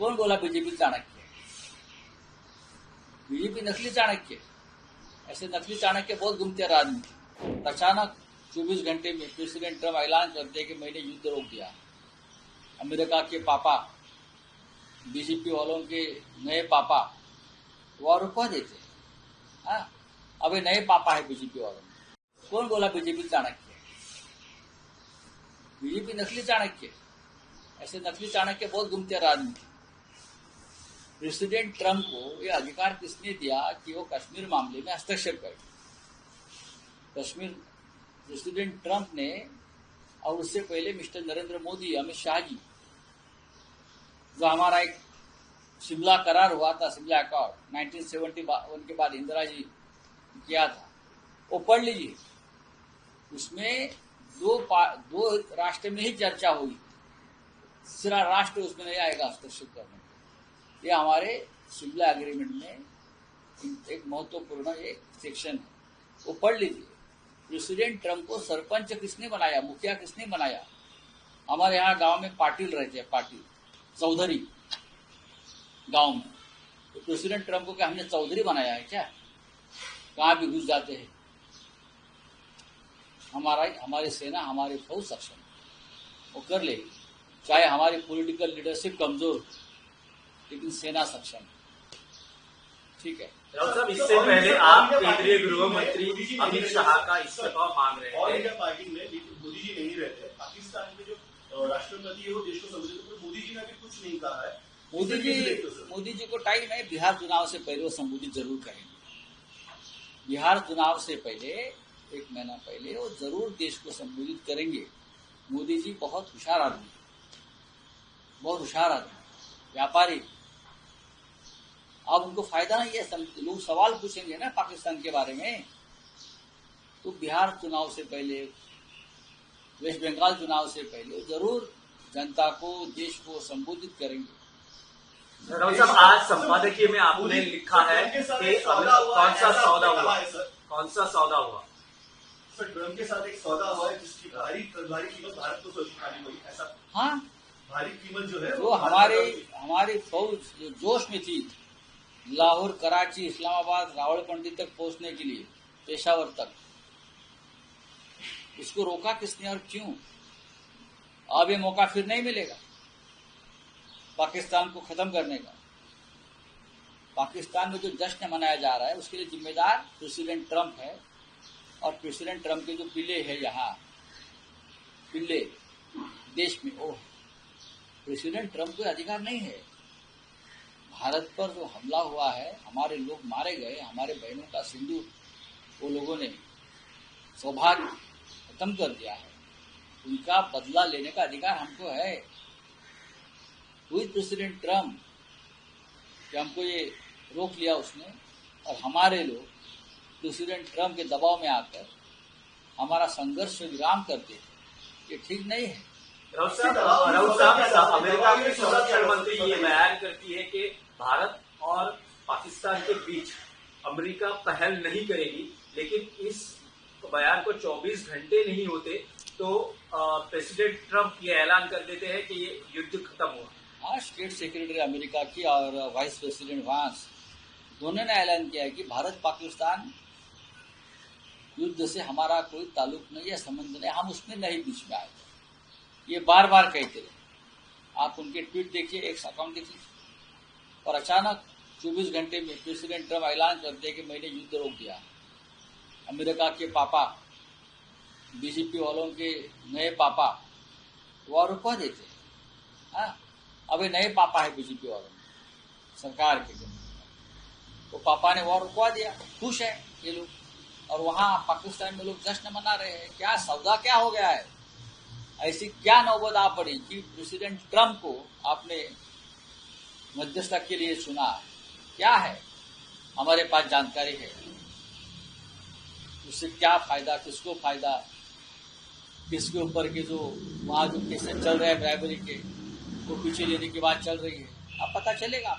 कौन बोला BJP Chanakya? BJP नकली चाणक्य। ऐसे नकली चाणक्य बहुत घूमते हैं राजनीति। अचानक 24 घंटे में प्रेसिडेंट ट्रम्प ऐलान करते हैं कि मैंने युद्ध रोक दिया। अमेरिका के पापा, बीजेपी वालों के नए पापा वो रुकवा देते हैं। हाँ, अबे नए पापा है बीजेपी वालों में। कौन बोला बीजेपी चाणक्य? बीजेपी नकली चाणक्य। ऐसे नकली चाणक्य बहुत घूमते हैं राजनीति। प्रेसिडेंट ट्रम्प को यह अधिकार किसने दिया कि वो कश्मीर मामले में हस्तक्षेप करे? कश्मीर प्रेसिडेंट ट्रम्प ने और उससे पहले मिस्टर नरेंद्र मोदी, अमित शाह जी, जो हमारा एक शिमला करार हुआ था, शिमला अकॉर्ड 1971 के बाद इंदिरा जी किया था, वो पढ़ लीजिए। उसमें दो राष्ट्र में ही चर्चा हुई, तीसरा राष्ट्र उसमें नहीं आएगा हस्तक्षेप करने। ये हमारे शिमला एग्रीमेंट में एक महत्वपूर्ण एक सेक्शन है, वो पढ़ लीजिए। प्रेसिडेंट ट्रम्प को सरपंच किसने बनाया, मुखिया किसने बनाया? हमारे यहाँ गांव में पाटिल रहते हैं, पाटिल चौधरी गांव में। तो प्रेसिडेंट ट्रम्प को क्या हमने चौधरी बनाया है क्या? कहाँ भी घुस जाते हैं। हमारी सेना, हमारी फौज सक्षम वो कर लेगी, चाहे हमारी पॉलिटिकल लीडरशिप कमजोर, लेकिन सेना सक्षम। ठीक है राहुल साहब, इससे पहले आप केंद्रीय गृह मंत्री अमित शाह का इस्तीफा मांग रहे थे। ऑल इंडिया पार्टी में मोदी जी नहीं रहते। पाकिस्तान के जो राष्ट्रपति है वो देश को संबोधित, तो मोदी जी ने अभी कुछ नहीं कहा है। मोदी जी को टाइम है, बिहार चुनाव से पहले वो संबोधित जरूर करेंगे। बिहार चुनाव से पहले 1 महीना पहले वो जरूर देश को संबोधित करेंगे। मोदी जी बहुत होशियार आदमी, बहुत होशियार आदमी, व्यापारी। अब उनको फायदा नहीं है, लोग सवाल पूछेंगे ना पाकिस्तान के बारे में, तो बिहार चुनाव से पहले, वेस्ट बंगाल चुनाव से पहले जरूर जनता को, देश को संबोधित करेंगे। राहुल साहब, आज संपादकीय में आपने लिखा है कि कौन सा सौदा हुआ? कौन सा सौदा हुआ? सर, ट्रम्प के साथ एक सौदा हुआ है जिसकी भारी कीमत भारत को चुकानी हुई, ऐसा? हाँ, भारी कीमत जो है वो हमारी फौज जो जोश में थी, लाहौर, कराची, इस्लामाबाद, रावलपिंडी तक पहुंचने के लिए, पेशावर तक, इसको रोका किसने और क्यों? अब ये मौका फिर नहीं मिलेगा पाकिस्तान को खत्म करने का। पाकिस्तान में जो जश्न मनाया जा रहा है उसके लिए जिम्मेदार प्रेसिडेंट ट्रम्प है, और प्रेसिडेंट ट्रम्प के जो पिल्ले है यहाँ, पिल्ले देश में, वो प्रेसिडेंट ट्रम्प को अधिकार नहीं है। भारत पर जो हमला हुआ है, हमारे लोग मारे गए, हमारे बहनों का सिंदूर वो लोगों ने सौभाग्य खत्म कर दिया है, उनका बदला लेने का अधिकार हमको है। वही प्रेसिडेंट ट्रम्प कि हमको ये रोक लिया उसने, और हमारे लोग प्रेसिडेंट ट्रम्प के दबाव में आकर हमारा संघर्ष विराम करते थे, ये ठीक नहीं है। राहुल साहब, अमेरिका की संरक्षण मंत्री ये बयान करती है कि भारत और पाकिस्तान के बीच अमेरिका पहल नहीं करेगी, लेकिन इस बयान को 24 घंटे नहीं होते तो प्रेसिडेंट ट्रम्प ये ऐलान कर देते हैं कि ये युद्ध खत्म हुआ। हाँ, स्टेट सेक्रेटरी अमेरिका की और वाइस प्रेसिडेंट वांस दोनों ने ऐलान किया है कि भारत पाकिस्तान युद्ध से हमारा कोई ताल्लुक नहीं है, संबंध नहीं, हम उसमें नहीं बीच में आए। ये बार बार कहते रहे। आप उनके ट्वीट देखिए, एक अकाउंट देखिए, और अचानक 24 घंटे में प्रेसिडेंट ट्रम्प ऐलान करते हैं कि मैंने युद्ध रोक दिया। अमेरिका के पापा, बीजेपी वालों के नए पापा वो रुकवा देते हैं। हाँ, अबे नए पापा है बीजेपी वालों में, सरकार के जो, तो पापा ने वो रुकवा दिया, खुश है ये लोग, और वहां पाकिस्तान में लोग जश्न मना रहे हैं। क्या सौदा क्या हो गया है? ऐसी क्या नौबत आ पड़ी कि प्रेसिडेंट ट्रम्प को आपने मध्यस्थता के लिए चुना? क्या है? हमारे पास जानकारी है, उससे क्या फायदा, किसको फायदा, किसके ऊपर के जो वहां जो केसेस चल रहे हैं ब्राइबरी के, वो पीछे लेने की बात चल रही है, अब पता चलेगा।